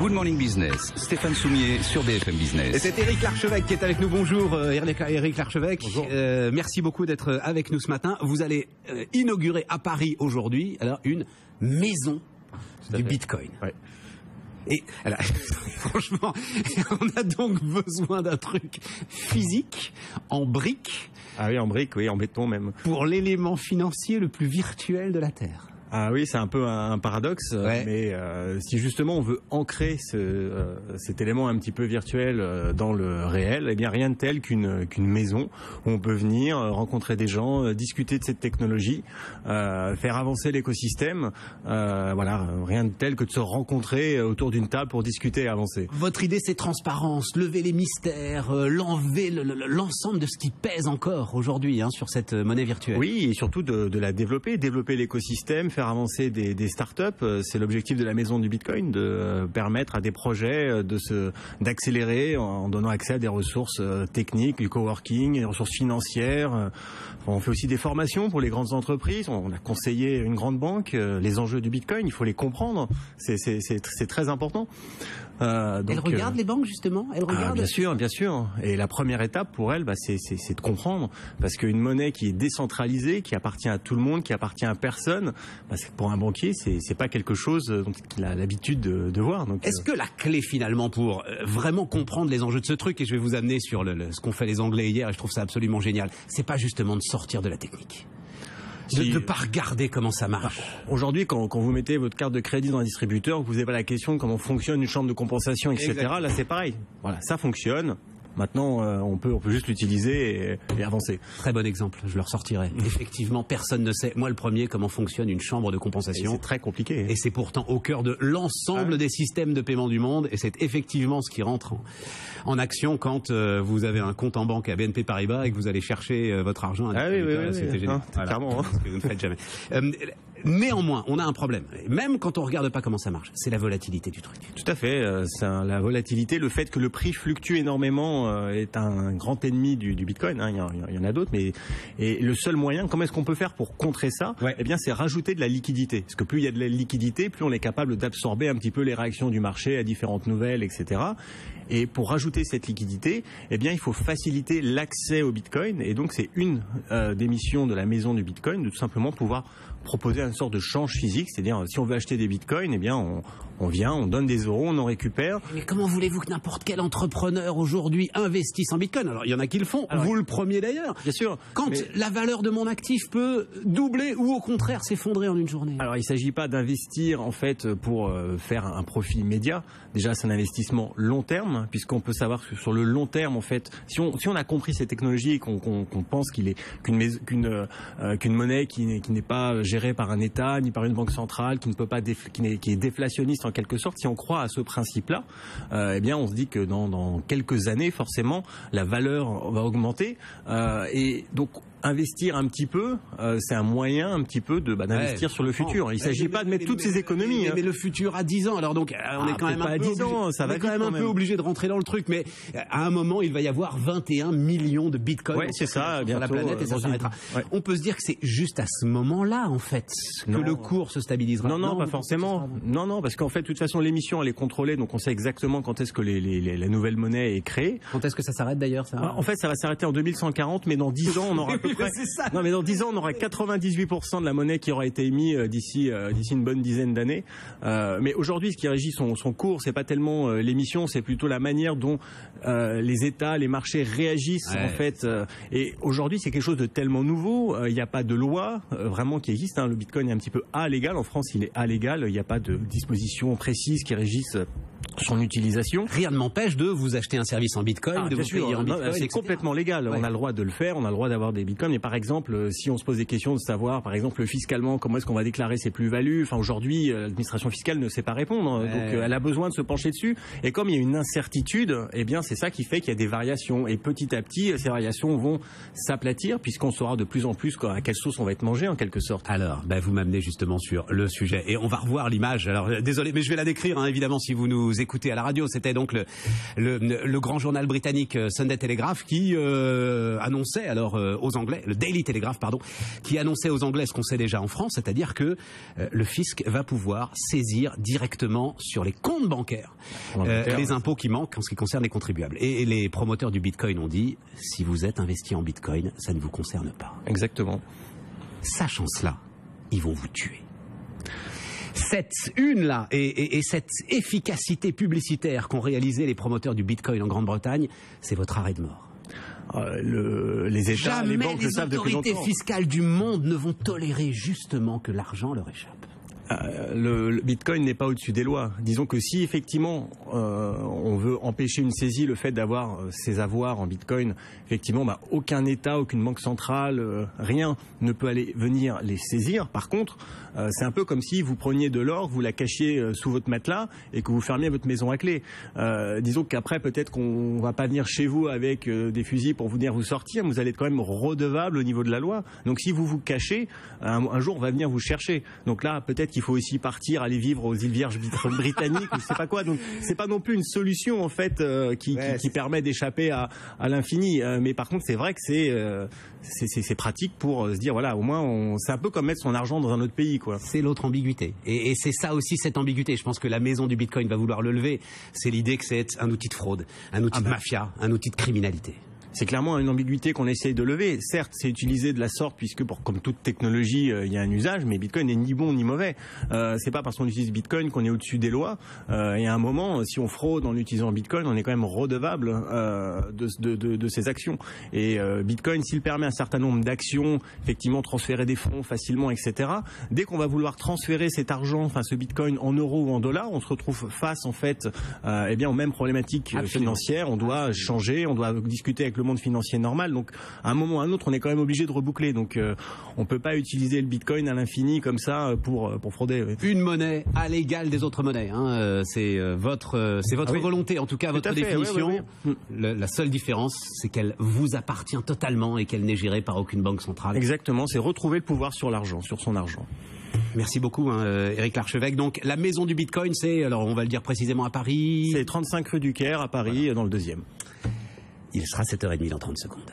Good Morning Business, Stéphane Soumier sur BFM Business. Et c'est Éric Larchevêque qui est avec nous. Bonjour Éric Larchevêque. Bonjour. Merci beaucoup d'être avec nous ce matin. Vous allez inaugurer à Paris aujourd'hui une maison du Bitcoin. Ouais. Et alors, franchement, on a donc besoin d'un truc physique, en briques. Ah oui, en briques, oui, en béton même. Pour l'élément financier le plus virtuel de la Terre. Ah oui, c'est un peu un paradoxe, ouais. Mais si justement on veut ancrer cet élément un petit peu virtuel dans le réel, eh bien rien de tel qu'une maison où on peut venir rencontrer des gens, discuter de cette technologie, faire avancer l'écosystème. Voilà, rien de tel que de se rencontrer autour d'une table pour discuter et avancer. Votre idée, c'est transparence, lever les mystères, l'enlever l'ensemble de ce qui pèse encore aujourd'hui sur cette monnaie virtuelle. Oui, et surtout de la développer l'écosystème, faire avancer des startups. C'est l'objectif de la maison du Bitcoin, de permettre à des projets d'accélérer en donnant accès à des ressources techniques, du coworking, des ressources financières. On fait aussi des formations pour les grandes entreprises. On a conseillé une grande banque les enjeux du Bitcoin. Il faut les comprendre. C'est très important. Donc, elle regarde les banques justement. Elle regarde. Bien sûr. Et la première étape pour elle, c'est de comprendre, parce qu'une monnaie qui est décentralisée, qui appartient à tout le monde, qui appartient à personne, pour un banquier, c'est pas quelque chose qu'il a l'habitude de voir. Est-ce que la clé finalement pour vraiment comprendre les enjeux de ce truc, et je vais vous amener sur ce qu'ont fait les Anglais hier, et je trouve ça absolument génial, c'est pas justement de sortir de la technique? De ne pas regarder comment ça marche. Aujourd'hui, quand vous mettez votre carte de crédit dans un distributeur, vous posez pas la question de comment fonctionne une chambre de compensation, etc. Exactement. Là, c'est pareil. Voilà, ça fonctionne. Maintenant, on peut juste l'utiliser et avancer. Très bon exemple, je le ressortirai. Effectivement, personne ne sait, moi le premier, comment fonctionne une chambre de compensation. C'est très compliqué. Et c'est pourtant au cœur de l'ensemble des systèmes de paiement du monde. Et c'est effectivement ce qui rentre en action quand vous avez un compte en banque à BNP Paribas et que vous allez chercher votre argent. Oui, c'était génial. Clairement. Ce que vous ne faites jamais. Néanmoins, on a un problème. Même quand on regarde pas comment ça marche, c'est la volatilité du truc. Tout à fait. La volatilité, le fait que le prix fluctue énormément est un grand ennemi du Bitcoin. Il y en a d'autres, mais le seul moyen, comment est-ce qu'on peut faire pour contrer ça ? Eh bien, c'est rajouter de la liquidité. Parce que plus il y a de la liquidité, plus on est capable d'absorber un petit peu les réactions du marché à différentes nouvelles, etc. Et pour rajouter cette liquidité, eh bien, il faut faciliter l'accès au Bitcoin. Et donc, c'est une des missions de la maison du Bitcoin, de tout simplement pouvoir proposer une sorte de change physique. C'est-à-dire, si on veut acheter des Bitcoins, eh bien, on vient, on donne des euros, on en récupère. Mais comment voulez-vous que n'importe quel entrepreneur aujourd'hui investisse en Bitcoin? Alors, il y en a qui le font. Alors, vous le premier d'ailleurs. Bien sûr. Quand la valeur de mon actif peut doubler ou au contraire s'effondrer en une journée. Alors, il ne s'agit pas d'investir en fait pour faire un profit immédiat. Déjà, c'est un investissement long terme, puisqu'on peut savoir que sur le long terme, en fait, si on a compris ces technologies et qu'on pense qu'une monnaie qui n'est pas gérée par un État ni par une banque centrale, qui est déflationniste en quelque sorte, si on croit à ce principe-là, eh bien, on se dit que dans quelques années, forcément, la valeur va augmenter, et donc investir un petit peu, c'est un moyen un petit peu d'investir sur le futur. Il ne s'agit pas de mettre toutes ces économies. Mais le futur à 10 ans, alors donc on est quand même un peu obligé de rentrer dans le truc, mais à un moment il va y avoir 21 millions de bitcoins c'est ça, sur la planète et ça s'arrêtera. On peut se dire que c'est juste à ce moment-là en fait que le cours se stabilisera. Non, pas forcément. Non, parce qu'en fait de toute façon l'émission elle est contrôlée, donc on sait exactement quand est-ce que la nouvelle monnaie est créée. Quand est-ce que ça s'arrête d'ailleurs ça? En fait ça va s'arrêter en 2140, mais dans 10 ans on aura Non, mais dans 10 ans, on aura 98% de la monnaie qui aura été émise d'ici une bonne dizaine d'années. Mais aujourd'hui, ce qui régit son cours, c'est pas tellement l'émission, c'est plutôt la manière dont les États, les marchés réagissent en fait. Et aujourd'hui, c'est quelque chose de tellement nouveau. Il n'y a pas de loi vraiment qui existe. Le Bitcoin est un petit peu alégal. En France, il est alégal. Il n'y a pas de dispositions précises qui régissent son utilisation. Rien ne m'empêche de vous acheter un service en Bitcoin, de vous payer en Bitcoin. C'est complètement légal. On a le droit de le faire. On a le droit d'avoir des Bitcoins. Mais par exemple, si on se pose des questions de savoir, par exemple, fiscalement, comment est-ce qu'on va déclarer ses plus-values, aujourd'hui, l'administration fiscale ne sait pas répondre. Donc, elle a besoin de se pencher dessus. Et comme il y a une incertitude, eh bien, c'est ça qui fait qu'il y a des variations. Et petit à petit, ces variations vont s'aplatir puisqu'on saura de plus en plus à quelle sauce on va être mangé, en quelque sorte. Alors, vous m'amenez justement sur le sujet. Et on va revoir l'image. Alors, désolé, mais je vais la décrire, évidemment, si vous nous écoutez à la radio. C'était donc le grand journal britannique Sunday Telegraph qui annonçait alors aux Anglais, le Daily Telegraph pardon, qui annonçait aux Anglais ce qu'on sait déjà en France, c'est-à-dire que le fisc va pouvoir saisir directement sur les comptes bancaires les impôts qui manquent en ce qui concerne les contribuables. Et les promoteurs du Bitcoin ont dit, si vous êtes investi en Bitcoin, ça ne vous concerne pas. Exactement. Sachant cela, ils vont vous tuer. Cette une-là et cette efficacité publicitaire qu'ont réalisé les promoteurs du Bitcoin en Grande-Bretagne, c'est votre arrêt de mort. Les États, jamais les banques le savent depuis longtemps. Les autorités fiscales du monde ne vont tolérer justement que l'argent leur échappe. Le Bitcoin n'est pas au-dessus des lois. Disons que si effectivement on veut empêcher une saisie, le fait d'avoir ses avoirs en Bitcoin, effectivement, aucun État, aucune banque centrale, rien ne peut aller venir les saisir. Par contre, c'est un peu comme si vous preniez de l'or, vous la cachiez sous votre matelas et que vous fermiez votre maison à clé. Disons qu'après, peut-être qu'on va pas venir chez vous avec des fusils pour vous dire vous sortir, mais vous allez être quand même redevable au niveau de la loi. Donc si vous vous cachez, un jour on va venir vous chercher. Donc là, peut-être qu'il faut aussi partir, aller vivre aux îles Vierges britanniques ou je sais pas quoi. Donc c'est pas non plus une solution en fait qui permet d'échapper à l'infini. Mais par contre, c'est vrai que c'est pratique pour se dire voilà, au moins c'est un peu comme mettre son argent dans un autre pays, quoi. C'est l'autre ambiguïté. Et c'est ça aussi, cette ambiguïté. Je pense que la maison du Bitcoin va vouloir le lever. C'est l'idée que c'est un outil de fraude, un outil de mafia, un outil de criminalité. C'est clairement une ambiguïté qu'on essaye de lever. Certes, c'est utilisé de la sorte puisque, comme toute technologie, il y a un usage, mais Bitcoin n'est ni bon ni mauvais. C'est pas parce qu'on utilise Bitcoin qu'on est au-dessus des lois. Et à un moment, si on fraude en utilisant Bitcoin, on est quand même redevable de ses actions. Et Bitcoin, s'il permet un certain nombre d'actions, effectivement, transférer des fonds facilement, etc. Dès qu'on va vouloir transférer cet argent, enfin ce Bitcoin en euros ou en dollars, on se retrouve face en fait, aux mêmes problématiques financières. On doit changer, on doit discuter avec le monde financier normal. Donc, à un moment ou à un autre, on est quand même obligé de reboucler. Donc, on peut pas utiliser le Bitcoin à l'infini comme ça pour frauder. Oui. Une monnaie à l'égal des autres monnaies. C'est votre volonté, en tout cas votre définition. Oui. La seule différence, c'est qu'elle vous appartient totalement et qu'elle n'est gérée par aucune banque centrale. Exactement. C'est retrouver le pouvoir sur l'argent, sur son argent. Merci beaucoup, Éric Larchevêque. Donc, la maison du Bitcoin, c'est, alors on va le dire précisément à Paris. C'est 35 rue du Caire à Paris, dans le 2e. Il sera 7h30 dans 30 secondes.